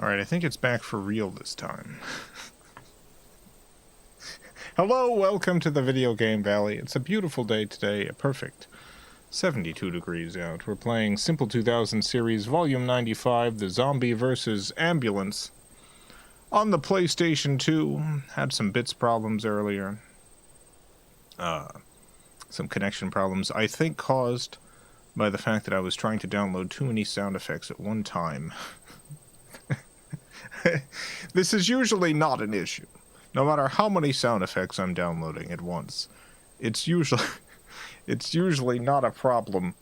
Alright, I think it's back for real this time. Hello, welcome to the Video Game Valley. It's a beautiful day today, a perfect 72 degrees out. We're playing Simple 2000 Series Volume 95, The Zombie vs. Ambulance. On the PlayStation 2, had some bits problems earlier. Some connection problems, I think caused by the fact that I was trying to download too many sound effects at one time. This is usually not an issue. No matter how many sound effects I'm downloading at once, it's usually not a problem.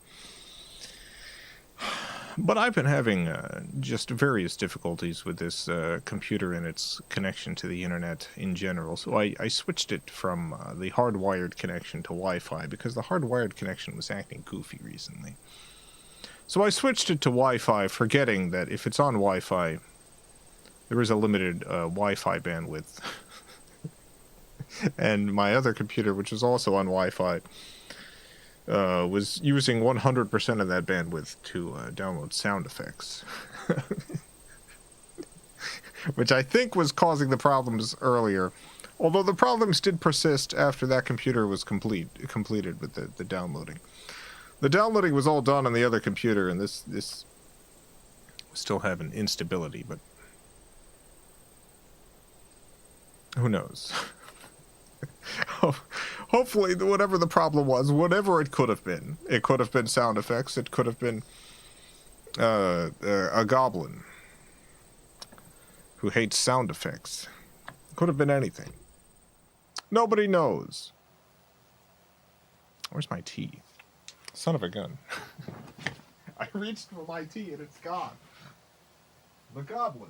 But I've been having just various difficulties with this computer and its connection to the internet in general. So I switched it from the hardwired connection to Wi-Fi because the hardwired connection was acting goofy recently. So I switched it to Wi-Fi, forgetting that if it's on Wi-Fi, there is a limited Wi-Fi bandwidth. And my other computer, which is also on Wi-Fi, was using 100% of that bandwidth to download sound effects. Which I think was causing the problems earlier. Although the problems did persist after that computer was completed with the downloading. The downloading was all done on the other computer, and this still have an instability, but who knows? Hopefully, whatever the problem was, whatever it could have been sound effects, it could have been a goblin who hates sound effects. It could have been anything. Nobody knows. Where's my tea? Son of a gun. I reached for my tea and it's gone. The goblin.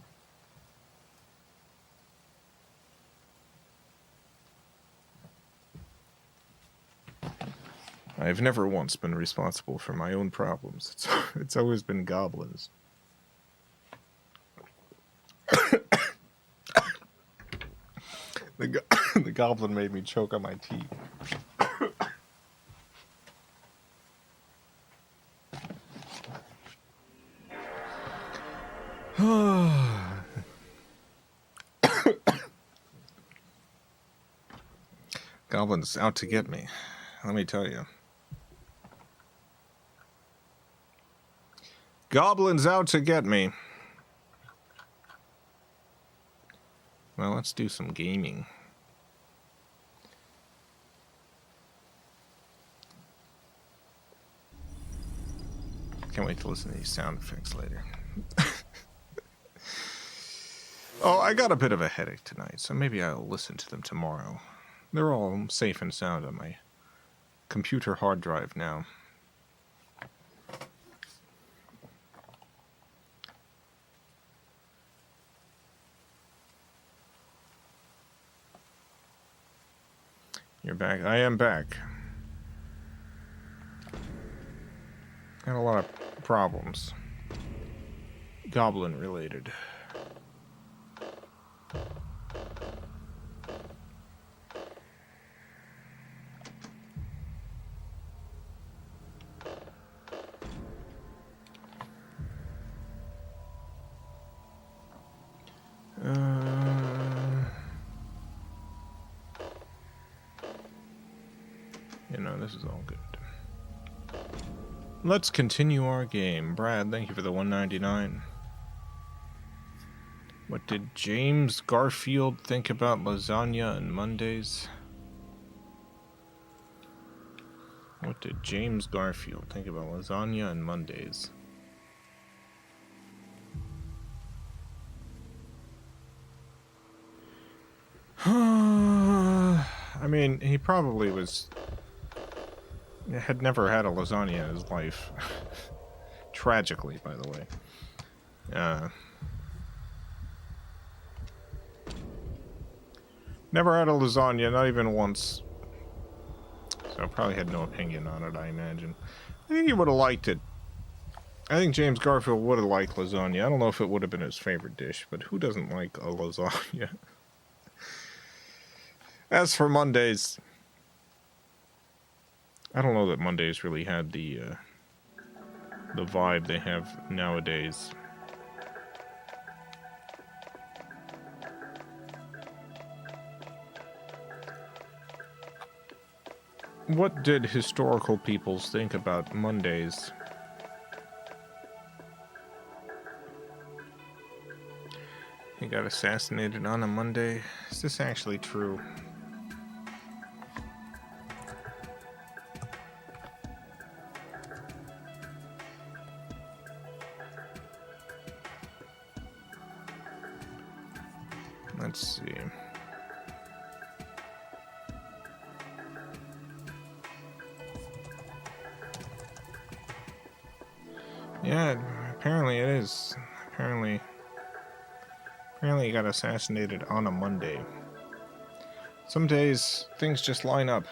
I've never once been responsible for my own problems. It's always been goblins. The goblin made me choke on my tea. Goblin's out to get me, let me tell you. Goblin's out to get me. Well, let's do some gaming. Can't wait to listen to these sound effects later. Oh, I got a bit of a headache tonight, so maybe I'll listen to them tomorrow. They're all safe and sound on my computer hard drive now. You're back. I am back. Had a lot of problems. Goblin related. This is all good. Let's continue our game. Brad, thank you for the $1.99. What did James Garfield think about lasagna and Mondays? What did James Garfield think about lasagna and Mondays? I mean, he probably had never had a lasagna in his life. Tragically, by the way. Never had a lasagna, not even once. So I probably had no opinion on it, I imagine. I think he would have liked it. I think James Garfield would have liked lasagna. I don't know if it would have been his favorite dish, but who doesn't like a lasagna? As for Mondays, I don't know that Mondays really had the vibe they have nowadays. What did historical peoples think about Mondays? He got assassinated on a Monday. Is this actually true? Let's see. Yeah, apparently it is. Apparently he got assassinated on a Monday. Some days, things just line up.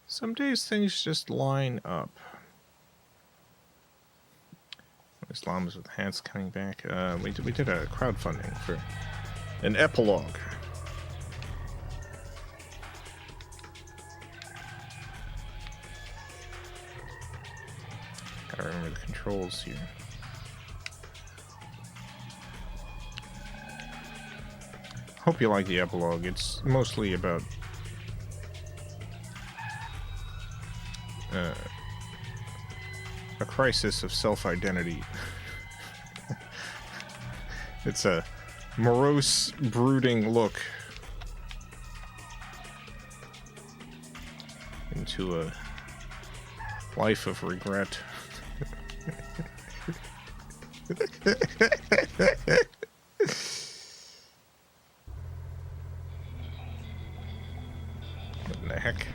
Some days, things just line up. Islams with hats coming back. We did a crowdfunding for an epilogue. Gotta remember the controls here. Hope you like the epilogue. It's mostly about a crisis of self-identity. It's a morose, brooding look into a life of regret. What in the heck?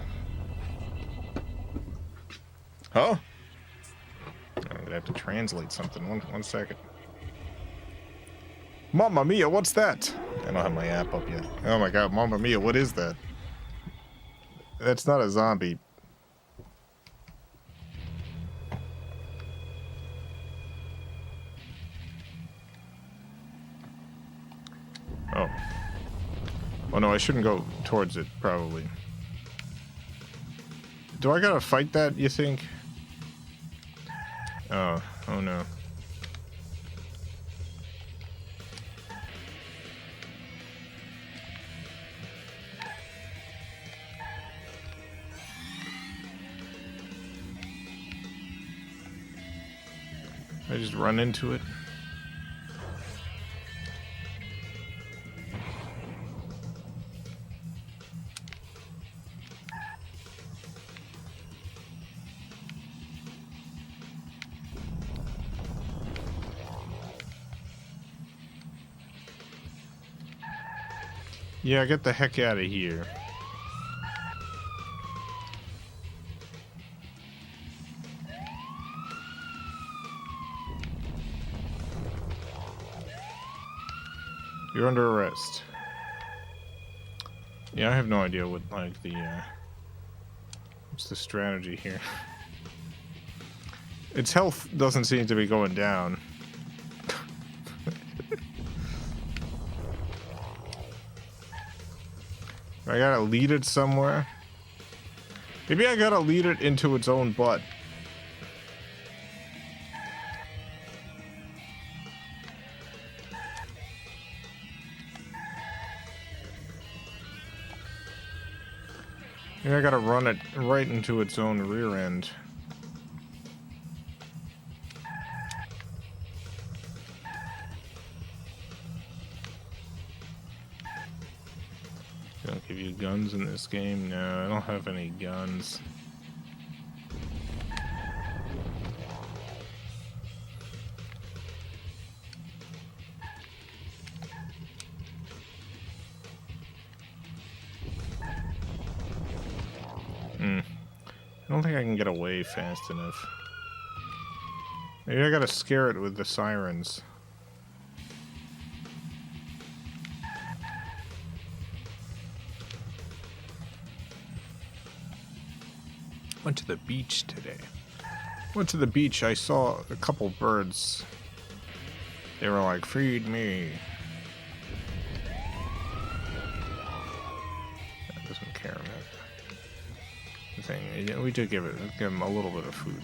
Oh? I'm gonna have to translate something. One second. Mamma mia, what's that? I don't have my app up yet. Oh my god, Mamma mia, what is that? That's not a zombie. Oh. Oh no, I shouldn't go towards it, probably. Do I gotta fight that, you think? Oh no. I just run into it. Yeah, get the heck out of here. You're under arrest. Yeah, I have no idea what, like, the, what's the strategy here? Its health doesn't seem to be going down. I gotta lead it somewhere. Maybe I gotta lead it into its own butt. Maybe I gotta run it right into its own rear end. Don't give you guns in this game? No, I don't have any guns. I don't think I can get away fast enough. Maybe I gotta scare it with the sirens. Went to the beach today. Went to the beach, I saw a couple birds. They were like, feed me. That doesn't care, man. yeah, we did give them a little bit of food.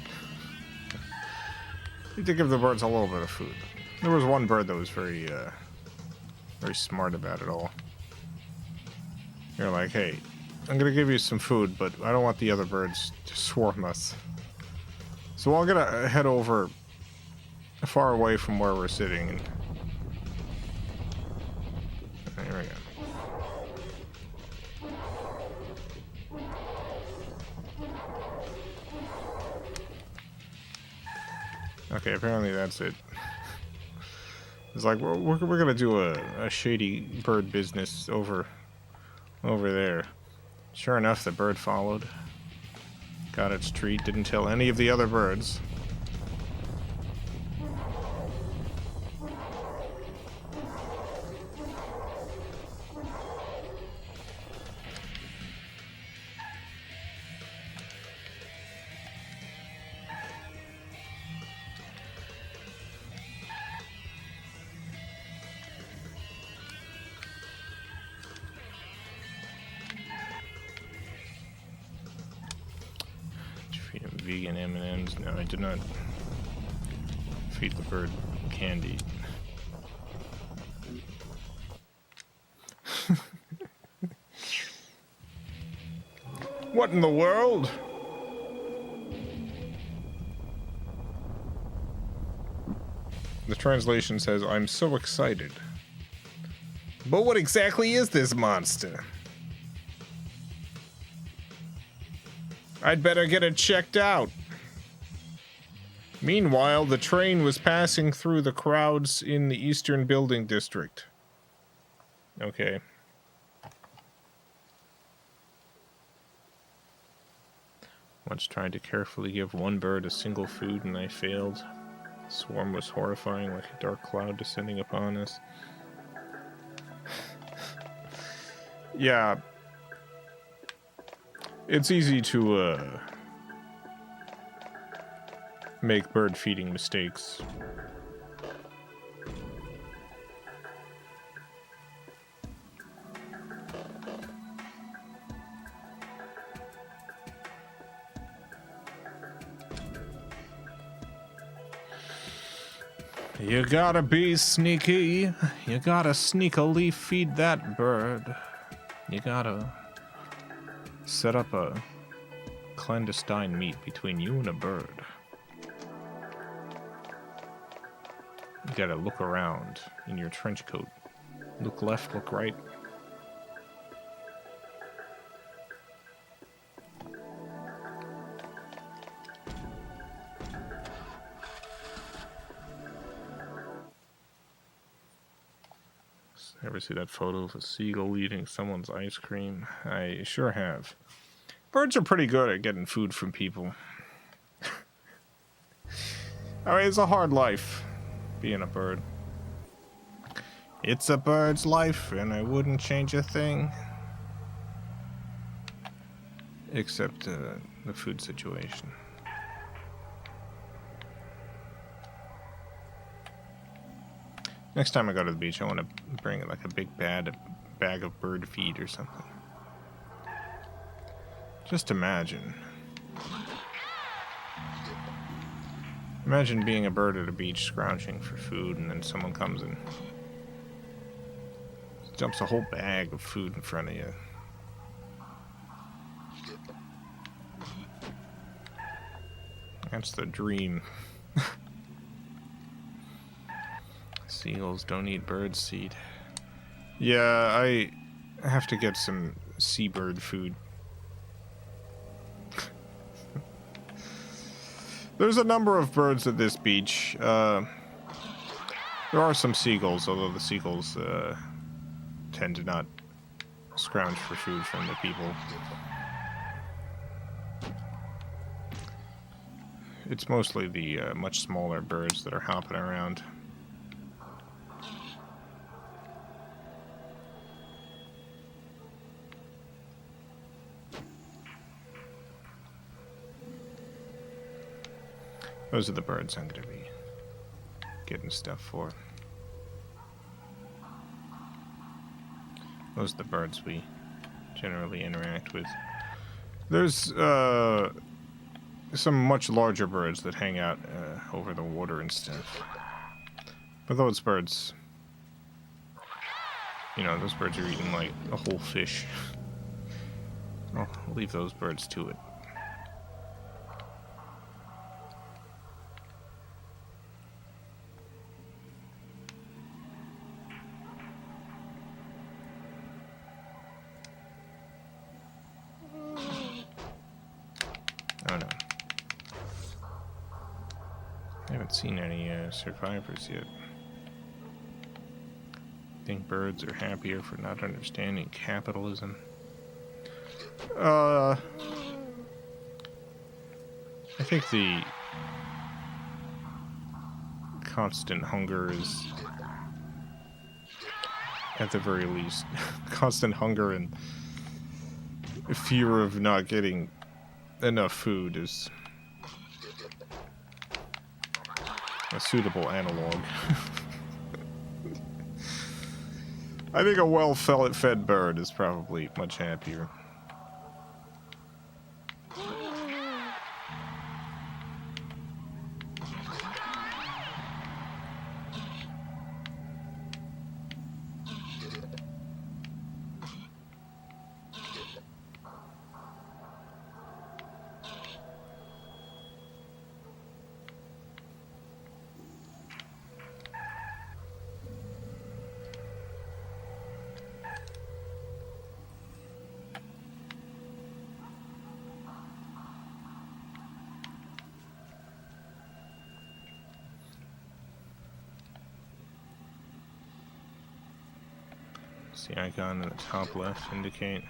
We did give the birds a little bit of food. There was one bird that was very smart about it all. You're like, hey, I'm gonna give you some food, but I don't want the other birds to swarm us. So I'm gonna head over far away from where we're sitting. And there we go. Okay, apparently that's it. It's like, we're gonna do a shady bird business over there. Sure enough, the bird followed. Got its treat, didn't tell any of the other birds. Vegan M&Ms. No, I did not feed the bird candy. What in the world? The translation says, I'm so excited. But what exactly is this monster? I'd better get it checked out. Meanwhile, the train was passing through the crowds in the Eastern Building District. Okay. Once tried to carefully give one bird a single food and I failed. The swarm was horrifying, like a dark cloud descending upon us. Yeah. It's easy to, make bird feeding mistakes. You gotta be sneaky. You gotta sneakily feed that bird. You gotta set up a clandestine meet between you and a bird. You gotta look around in your trench coat. Look left, look right. Ever see that photo of a seagull eating someone's ice cream? I sure have. Birds are pretty good at getting food from people. I mean, it's a hard life, being a bird. It's a bird's life, and I wouldn't change a thing. Except the food situation. Next time I go to the beach, I want to bring like a big bag of bird feed or something. Just imagine. Imagine being a bird at a beach scrounging for food, and then someone comes and dumps a whole bag of food in front of you. That's the dream. Seagulls don't eat bird seed. Yeah, I have to get some seabird food. There's a number of birds at this beach. There are some seagulls, although the seagulls tend to not scrounge for food from the people. It's mostly the much smaller birds that are hopping around. Those are the birds I'm going to be getting stuff for. Those are the birds we generally interact with. There's some much larger birds that hang out over the water and stuff. But those birds, you know, those birds are eating like a whole fish. I'll leave those birds to it. Oh no. I haven't seen any survivors yet. I think birds are happier for not understanding capitalism. I think the constant hunger is, at the very least, constant hunger and fear of not getting enough food is a suitable analog. I think a well-fed bird is probably much happier. The icon in the top left indicate?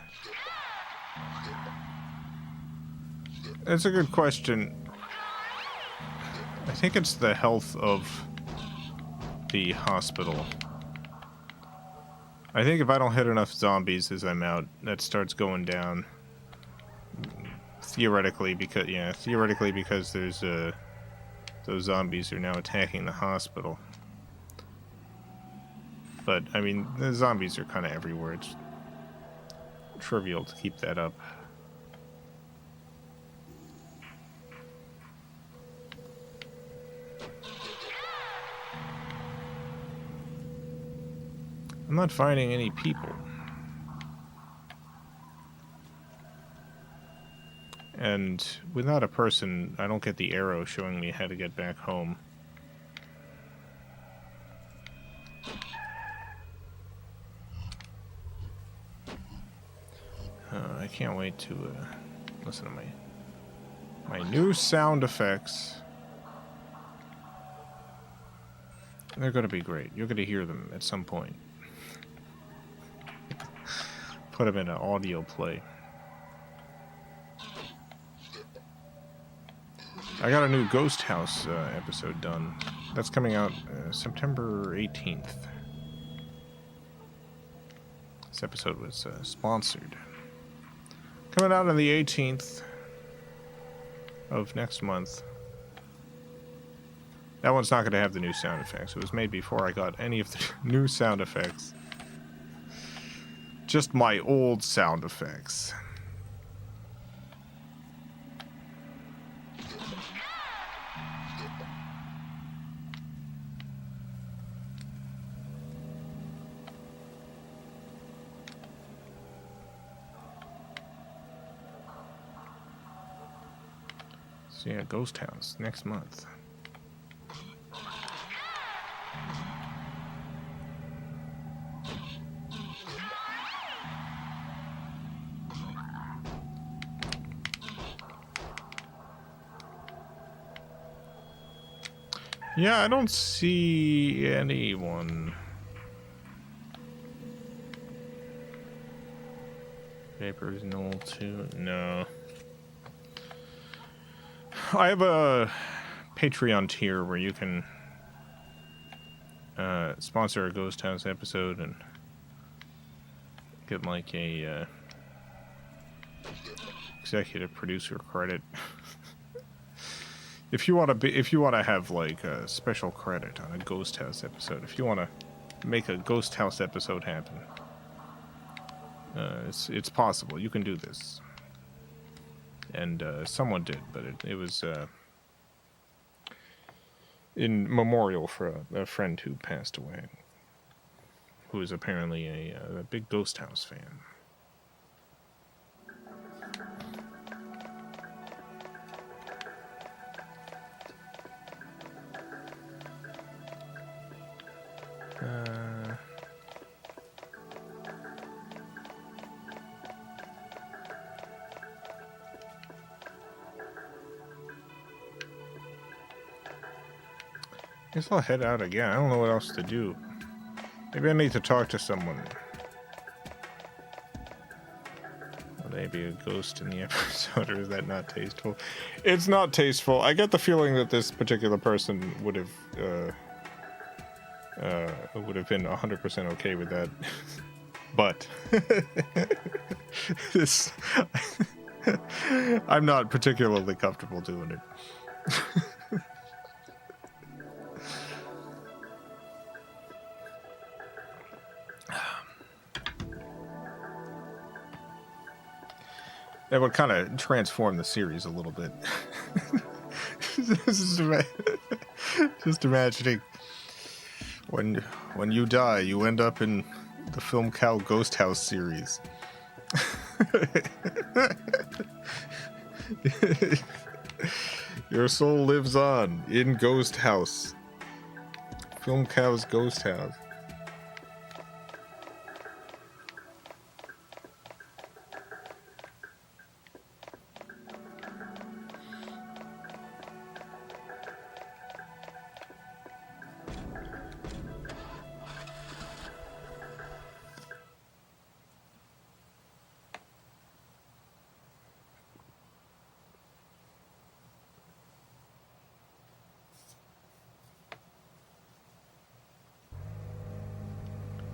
That's a good question. I think it's the health of the hospital. I think if I don't hit enough zombies as I'm out, that starts going down. Theoretically, because there's those zombies are now attacking the hospital. But, I mean, the zombies are kind of everywhere. It's trivial to keep that up. I'm not finding any people. And without a person, I don't get the arrow showing me how to get back home. I can't wait to listen to my new sound effects. They're going to be great. You're going to hear them at some point. Put them in an audio play. I got a new Ghost House episode done. That's coming out September 18th. This episode was sponsored. Coming out on the 18th of next month. That one's not going to have the new sound effects. It was made before I got any of the new sound effects. Just my old sound effects. So yeah, Ghost House next month. Yeah, I don't see anyone. Vapors null too? No. I have a Patreon tier where you can sponsor a Ghost House episode and get like a executive producer credit. If you want to have like a special credit on a Ghost House episode, if you want to make a Ghost House episode happen, it's possible. You can do this. and someone did, but it was in memorial for a friend who passed away, who is apparently a big Ghost House fan. Guess I'll head out again. I don't know what else to do. Maybe I need to talk to someone. Will they be a ghost in the episode, or is that not tasteful? It's not tasteful. I get the feeling that this particular person would have been 100% okay with that. But this, I'm not particularly comfortable doing it. That would kind of transform the series a little bit. Just imagining when you die, you end up in the FilmCow Ghost House series. Your soul lives on in Ghost House. FilmCow's Ghost House.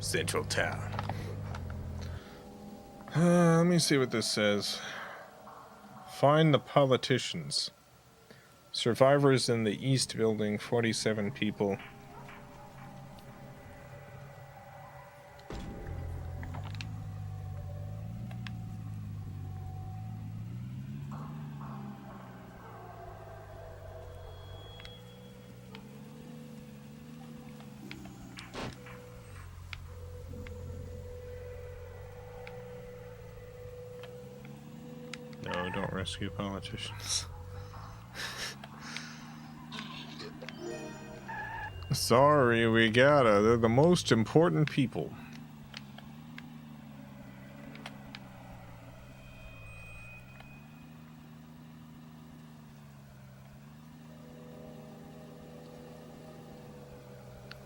Central Town. Let me see what this says. Find the politicians. Survivors in the East Building, 47 people. No, don't rescue politicians. Sorry, we gotta. They're the most important people.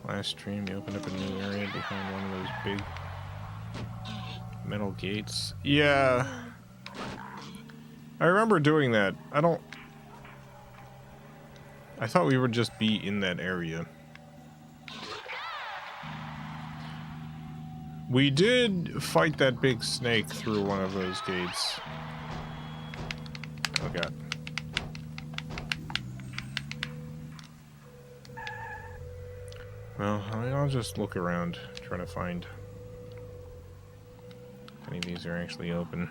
Last stream, you opened up a new area behind one of those big metal gates. Yeah. I remember doing that. I thought we would just be in that area. We did fight that big snake through one of those gates. Oh god. Well, I'll just look around, try to find if any of these are actually open.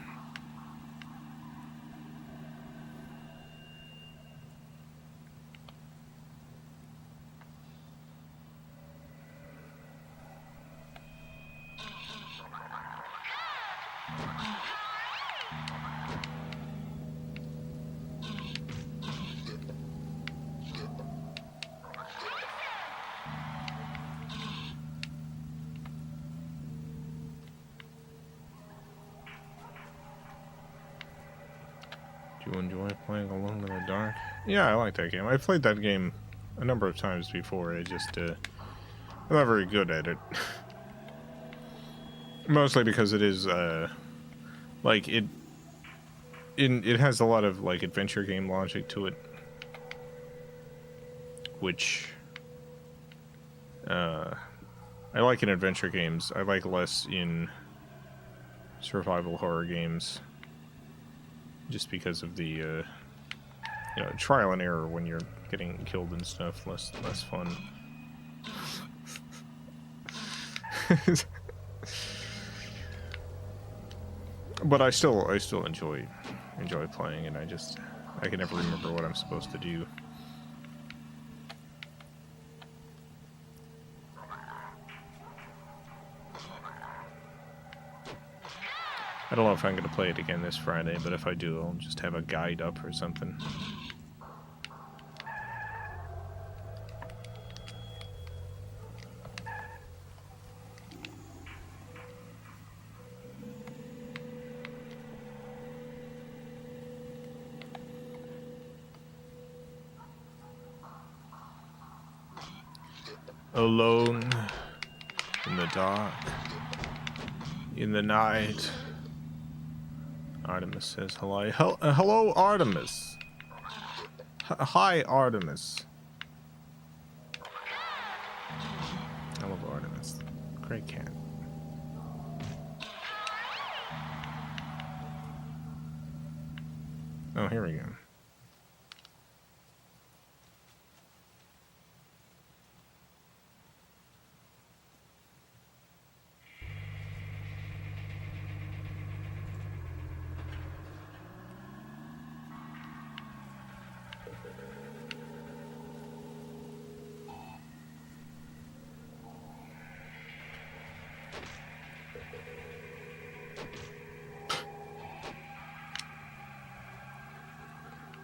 Do you enjoy playing Alone in the Dark? Yeah, I like that game. I played that game a number of times before. I just, I'm not very good at it. Mostly because it is, like, it has a lot of, like, adventure game logic to it. Which, I like in adventure games. I like less in survival horror games. Just because of the, you know, trial and error when you're getting killed and stuff, less fun. But I still enjoy enjoy playing, and I can never remember what I'm supposed to do. I don't know if I'm going to play it again this Friday, but if I do, I'll just have a guide up or something. Alone in the dark, in the night. Artemis says hello. Hello, Artemis. Hi, Artemis. I love Artemis. Great cat. Oh, here we go.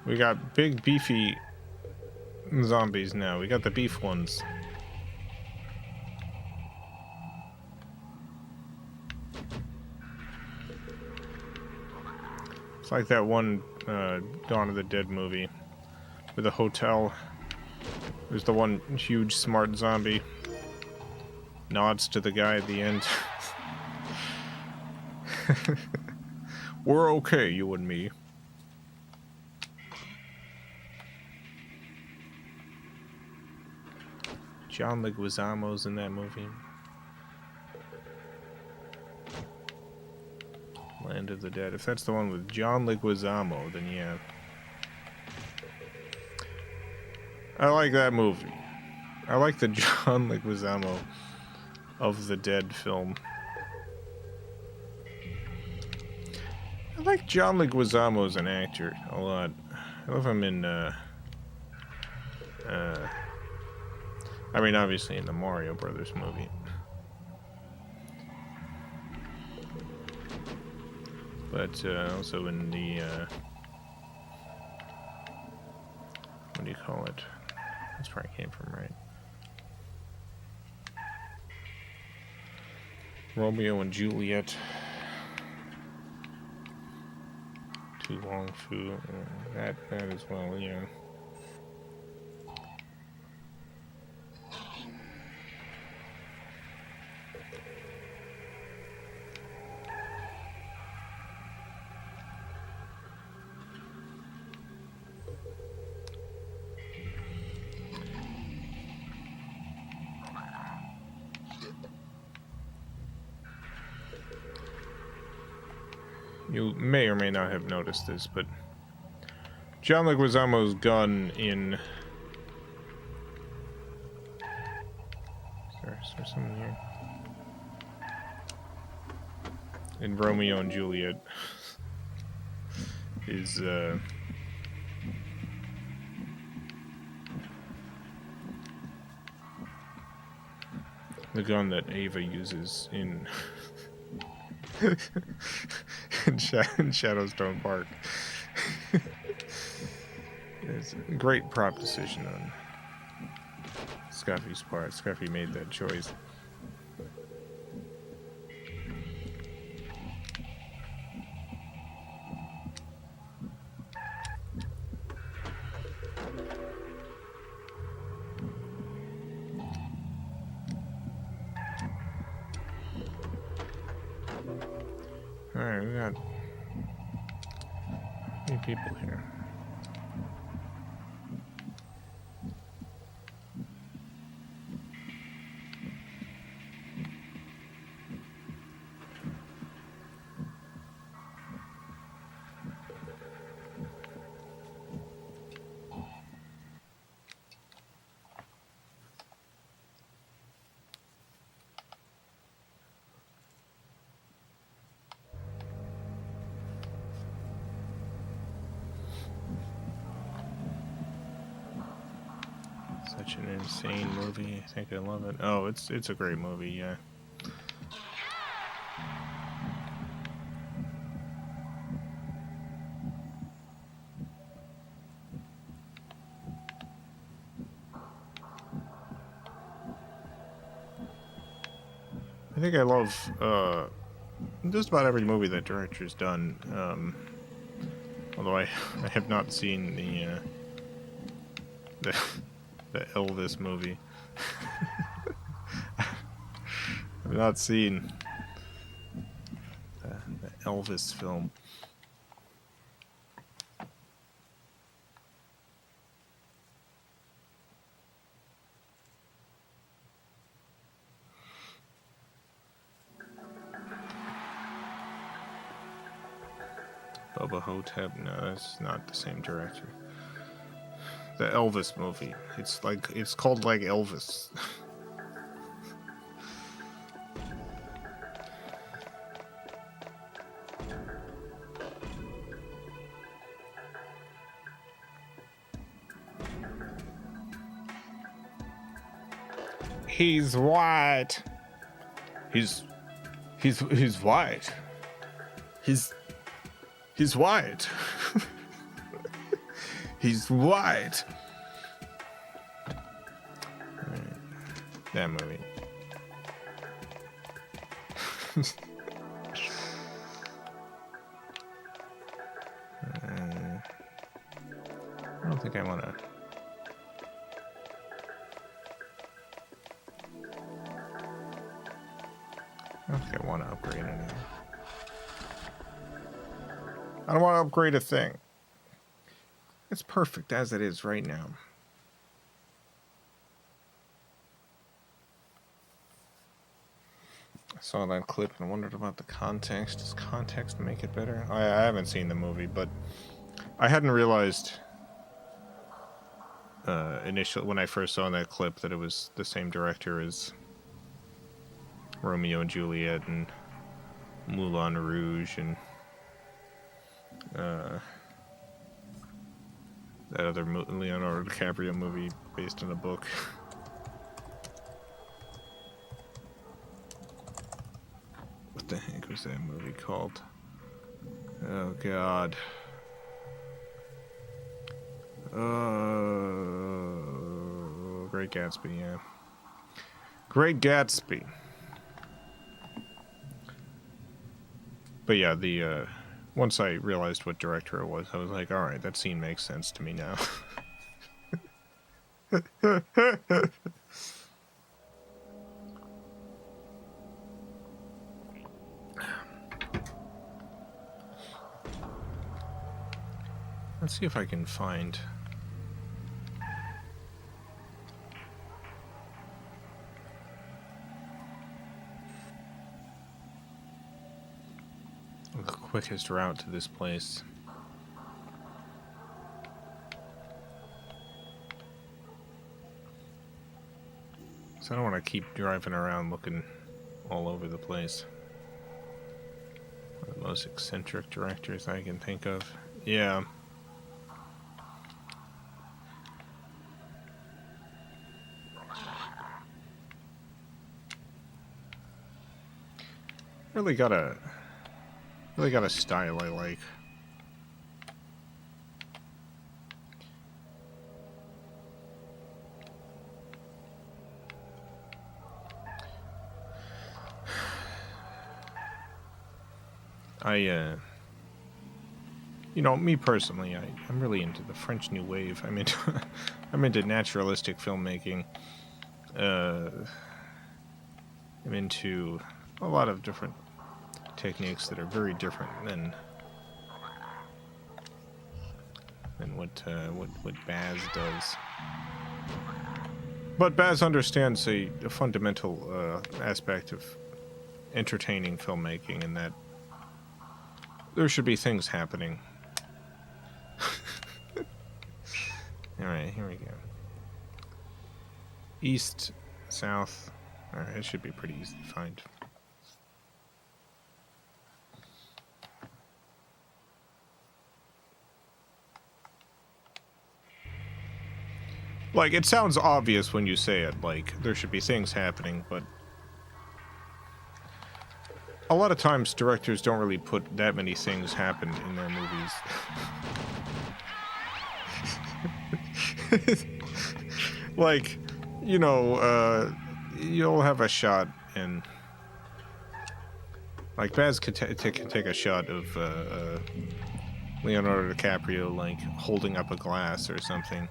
We got big, beefy zombies now. We got the beef ones. It's like that one Dawn of the Dead movie with a hotel. There's the one huge, smart zombie. Nods to the guy at the end. We're okay, you and me. John Leguizamo's in that movie. Land of the Dead. If that's the one with John Leguizamo, then yeah. I like that movie. I like the John Leguizamo of the Dead film. I like John Leguizamo as an actor a lot. I love him in, I mean, obviously in the Mario Brothers movie. But also in the, what do you call it? That's where I came from, right? Romeo and Juliet. Tu Wong Fu. That as well, yeah. You may or may not have noticed this, but John Leguizamo's gun in... Is there something here? In Romeo and Juliet is, the gun that Ava uses in... in Shadowstone Park. It's a great prop decision on Scuffy's part. Scuffy made that choice. Alright, we got 3 people here. Such an insane movie. I think I love it. Oh, it's a great movie, yeah. I think I love just about every movie that director's done. Although I have not seen the Elvis movie. I've not seen the Elvis film. Bubba Hotep, no, that's not the same director. The Elvis movie. It's called like Elvis. He's white. He's white. He's white. He's white. Right. That movie. I don't think I want to. I don't think I want to upgrade anything. I don't want to upgrade a thing. It's perfect as it is right now. I saw that clip and wondered about the context. Does context make it better? I haven't seen the movie, but I hadn't realized initially when I first saw that clip that it was the same director as Romeo and Juliet and Moulin Rouge and that other Leonardo DiCaprio movie based on a book. What the heck was that movie called? Oh God. Great Gatsby, yeah. Great Gatsby. But yeah, the once I realized what director it was, I was like, all right, that scene makes sense to me now. Let's see if I can find. The quickest route to this place. So I don't want to keep driving around looking all over the place. One of the most eccentric directors I can think of. Yeah. Really got a style I like. You know, me personally, I'm really into the French New Wave. I'm into naturalistic filmmaking. I'm into a lot of different techniques that are very different than what Baz does. But Baz understands a fundamental aspect of entertaining filmmaking, and that there should be things happening. Alright, here we go. East, south. Alright, it should be pretty easy to find. Like, it sounds obvious when you say it, like, there should be things happening, but a lot of times directors don't really put that many things happen in their movies. Like, you know, you'll have a shot and like Baz can take a shot of Leonardo DiCaprio like holding up a glass or something,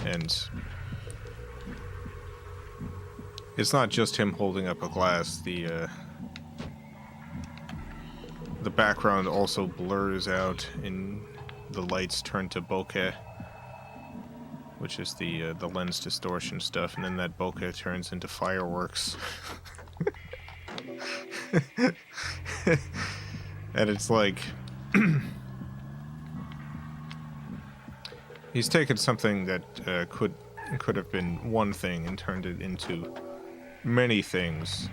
and it's not just him holding up a glass. The background also blurs out and the lights turn to bokeh, which is the lens distortion stuff, and then that bokeh turns into fireworks. And it's like he's taken something that could have been one thing and turned it into many things,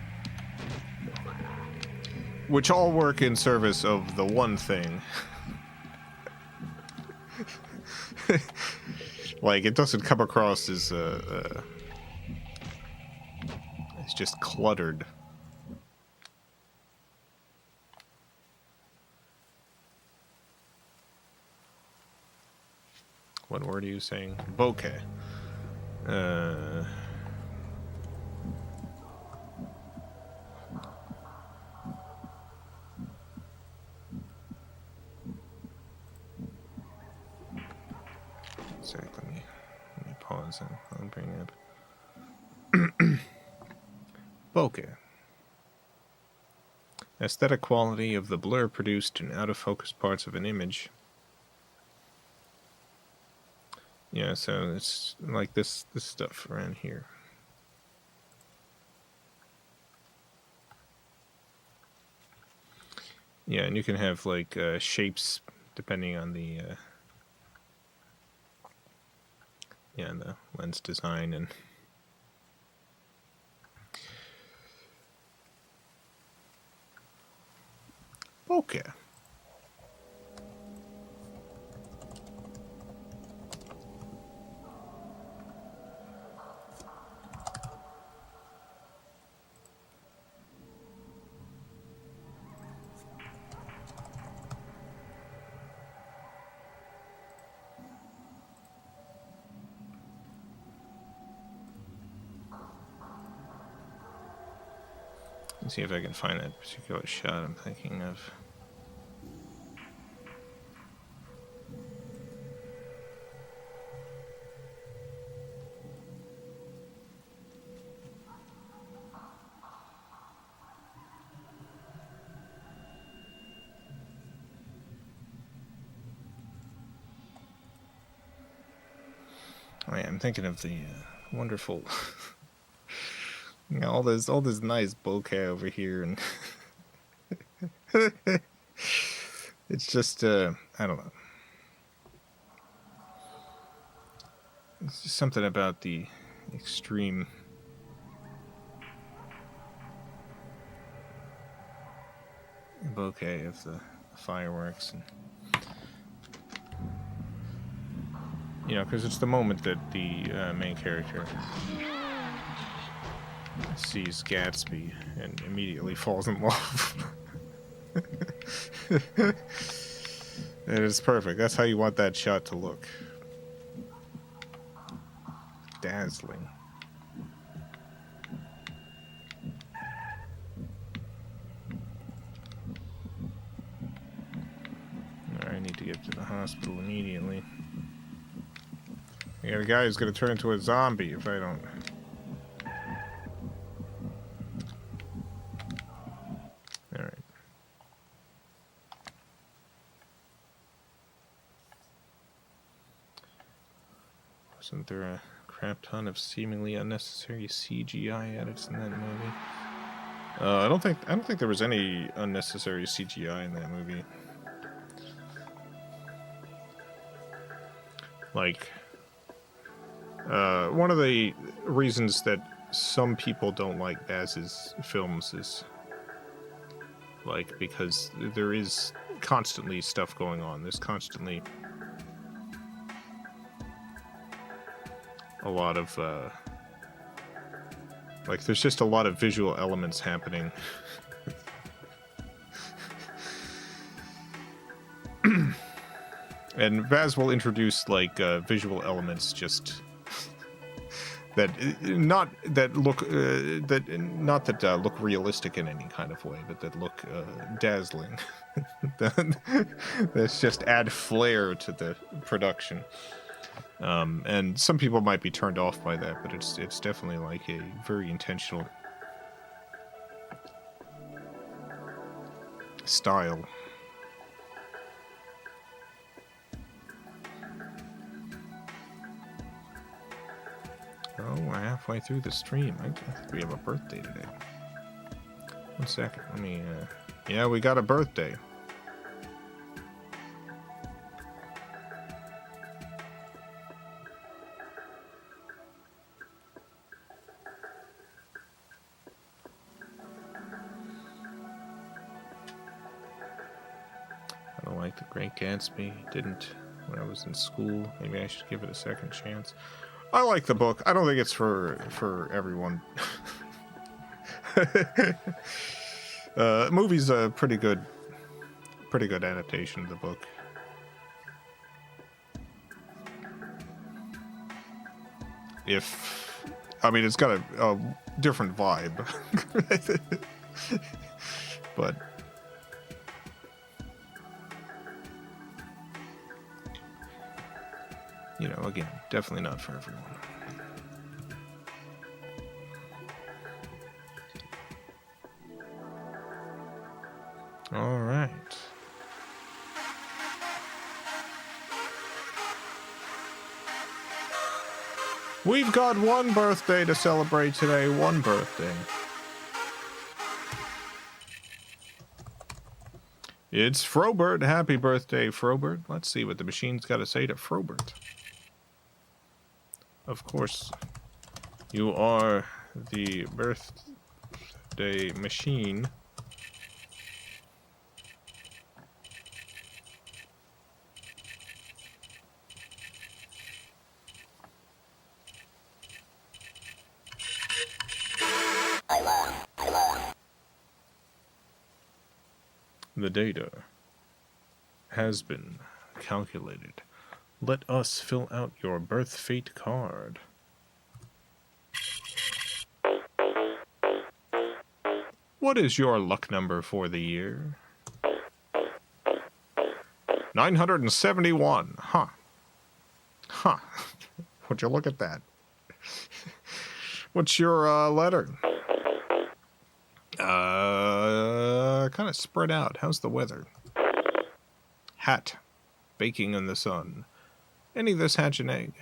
which all work in service of the one thing. Like, it doesn't come across as it's just cluttered. What word are you saying? Bokeh. Sorry, let me pause and I'll bring it up. Bokeh. Aesthetic quality of the blur produced in out-of-focus parts of an image. Yeah, so it's like this stuff around here. Yeah, and you can have like shapes depending on the the lens design and bokeh. Let's see if I can find that particular shot I'm thinking of. Oh yeah, I'm thinking of the wonderful, you know, all this nice bokeh over here, and it's just I don't know. It's just something about the extreme bokeh of the fireworks, and you know, because it's the moment that the main character sees Gatsby and immediately falls in love. And it's perfect. That's how you want that shot to look. Dazzling. I need to get to the hospital immediately. I got a guy who's gonna turn into a zombie if I don't. Alright. Wasn't there a crap ton of seemingly unnecessary CGI edits in that movie? I don't think there was any unnecessary CGI in that movie. Like, one of the reasons that some people don't like Baz's films is like because there is constantly stuff going on. There's constantly a lot of, like, there's just a lot of visual elements happening. And Vaz will introduce, like, visual elements just that not that look look realistic in any kind of way, but that look dazzling. That's just add flair to the production. And some people might be turned off by that, but it's definitely like a very intentional style. Oh, we're halfway through the stream. I think we have a birthday today. 1 second. Let me, yeah, we got a birthday. I don't like The Great Gatsby. Didn't when I was in school. Maybe I should give it a second chance. I like the book. I don't think it's for everyone. Movie's a pretty good adaptation of the book. I mean, it's got a different vibe, but you know, again, definitely not for everyone. All right. We've got one birthday to celebrate today. One birthday. It's Frobert. Happy birthday, Frobert. Let's see what the machine's got to say to Frobert. Of course, you are the birthday machine. The data has been calculated. Let us fill out your birth fate card. What is your luck number for the year? 971. Huh. Huh. Would you look at that? What's your letter? Kind of spread out. How's the weather? Hat. Baking in the sun. Any of this hatch an egg?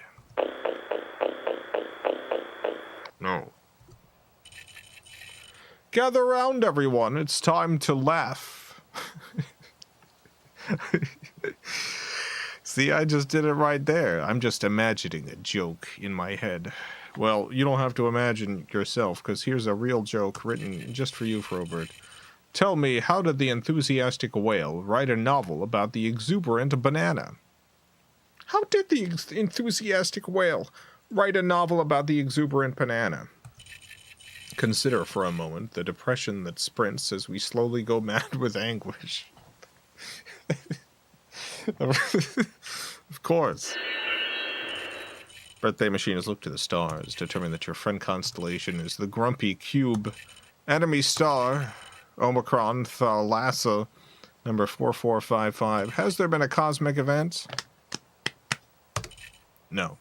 No. Gather round, everyone. It's time to laugh. See, I just did it right there. I'm just imagining a joke in my head. Well, you don't have to imagine yourself, because here's a real joke written just for you, Frobert. Tell me, how did the enthusiastic whale write a novel about the exuberant banana? How did the enthusiastic whale write a novel about the exuberant banana? Consider for a moment the depression that sprints as we slowly go mad with anguish. Of course. Birthday machine has looked to the stars, determined that your friend constellation is the grumpy cube. Enemy star, Omicron Thalassa, number 4455. Has there been a cosmic event? No.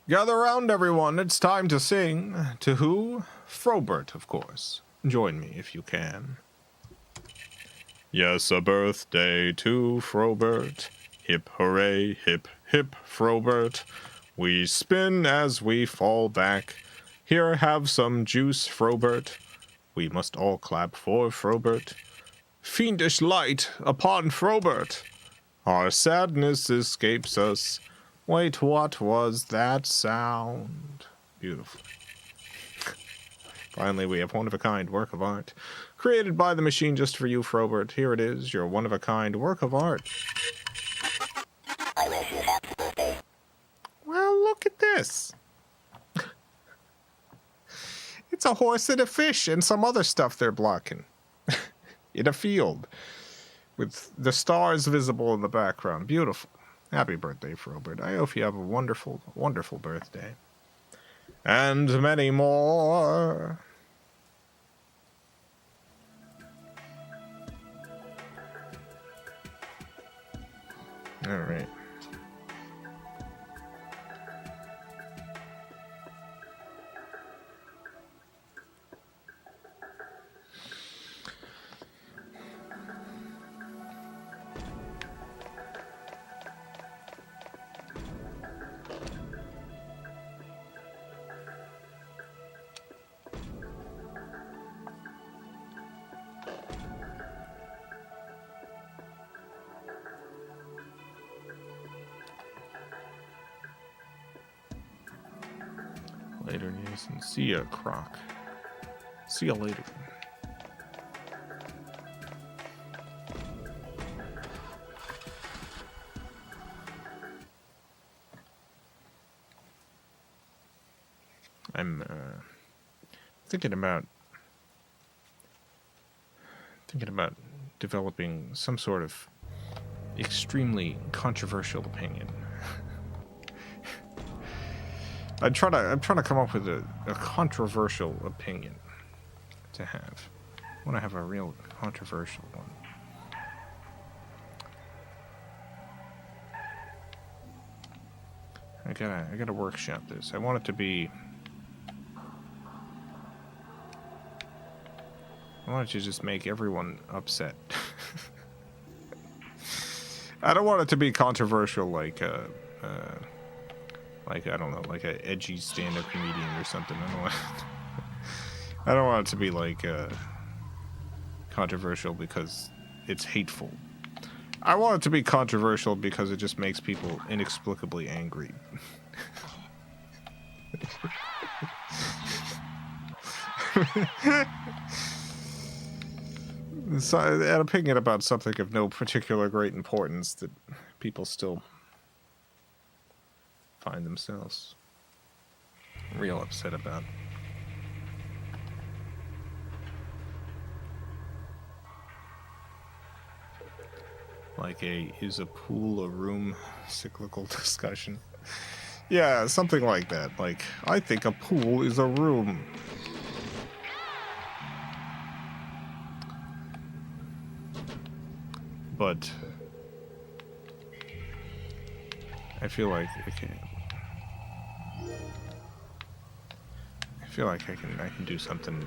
Gather round, everyone. It's time to sing. To who? Frobert, of course. Join me if you can. Yes, a birthday to Frobert. Hip hooray, hip hip, Frobert. We spin as we fall back. Here, have some juice, Frobert. We must all clap for Frobert. Fiendish light upon Frobert. Our sadness escapes us. Wait, what was that sound? Beautiful. Finally, we have one-of-a-kind work of art. Created by the machine just for you, Frobert. Here it is, your one-of-a-kind work of art. I wish you happy birthday. this? It's a horse and a fish and some other stuff they're blocking. In a field. With the stars visible in the background. Beautiful. Happy birthday, Frobert. I hope you have a wonderful, wonderful birthday. And many more. All right. Later, Jason. See ya, Croc. See ya later. I'm thinking about developing some sort of extremely controversial opinion. I'm trying to come up with a controversial opinion to have. I want to have a real controversial one. I gotta workshop this. I want it to be. I want it to just make everyone upset. I don't want it to be controversial like I don't know, like a edgy stand-up comedian or something. I don't want it to be like controversial because it's hateful. I want it to be controversial because it just makes people inexplicably angry. So, an opinion about something of no particular great importance that people still find themselves real upset about. Like is a pool a room cyclical discussion? Yeah, something like that. Like, I think a pool is a room. But I feel like I can do something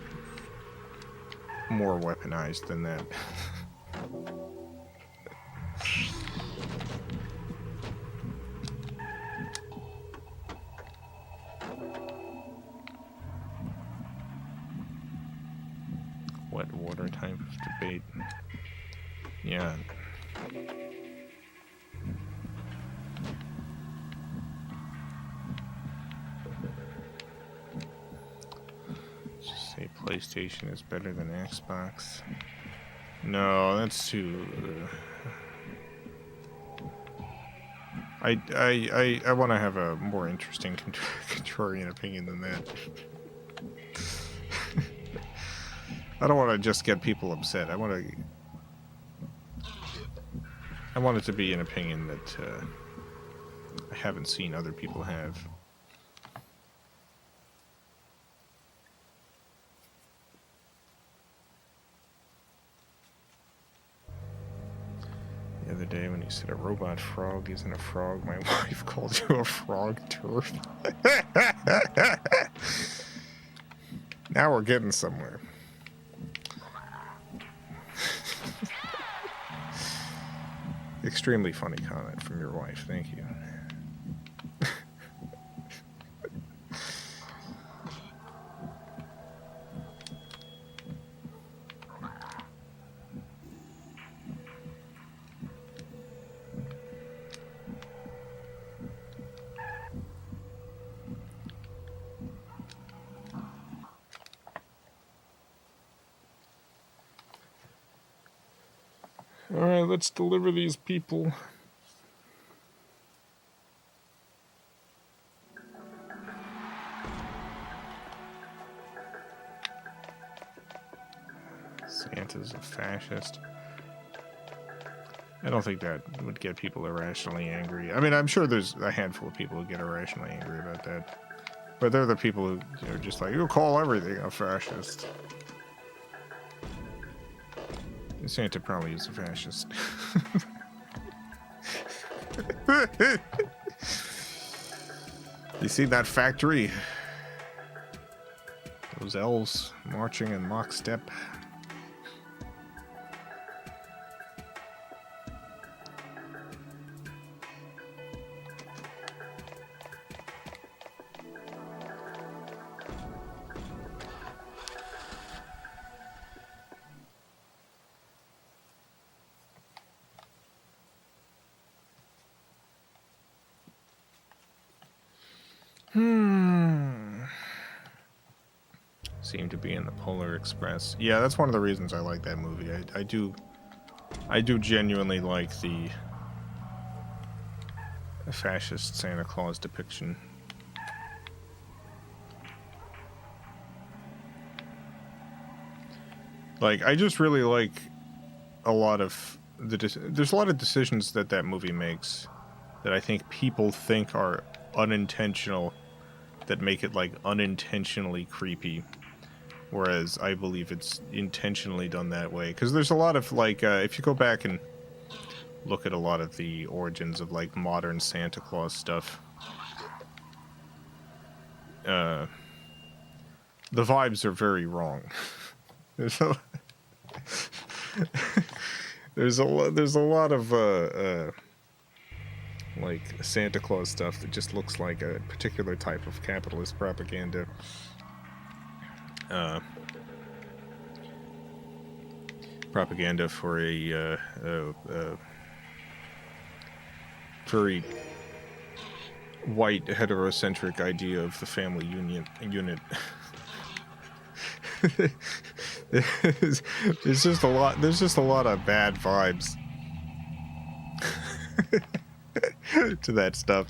more weaponized than that. Wet water type of debate. Yeah. Just say PlayStation is better than Xbox. No, that's too. I want to have a more interesting contrarian opinion than that. I don't want to just get people upset. I want it to be an opinion that I haven't seen other people have. The other day when you said a robot frog isn't a frog, my wife called you a frog turf. Now we're getting somewhere. Extremely funny comment from your wife. Thank you. All right, let's deliver these people. Santa's a fascist. I don't think that would get people irrationally angry. I mean, I'm sure there's a handful of people who get irrationally angry about that. But they're the people who are just like, you call everything a fascist. Santa probably is a fascist. You see that factory? Those elves marching in lockstep. Seem to be in the Polar Express. Yeah, that's one of the reasons I like that movie. I do genuinely like the fascist Santa Claus depiction. Like, I just really like a lot of there's a lot of decisions that movie makes that I think people think are unintentional, that make it like unintentionally creepy, whereas I believe it's intentionally done that way. Because there's a lot of like if you go back and look at a lot of the origins of like modern Santa Claus stuff, the vibes are very wrong. There's a lot of like Santa Claus stuff that just looks like a particular type of capitalist propaganda. Propaganda for a very white heterocentric idea of the family unit. There's just a lot of bad vibes to that stuff,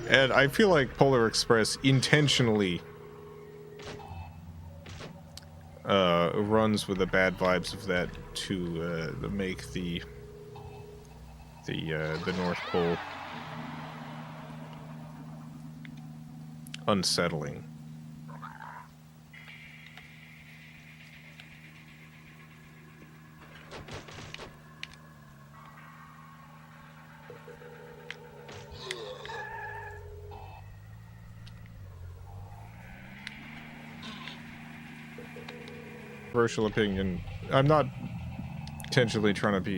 and I feel like Polar Express intentionally runs with the bad vibes of that to make the North Pole unsettling. Controversial opinion. I'm not intentionally trying to be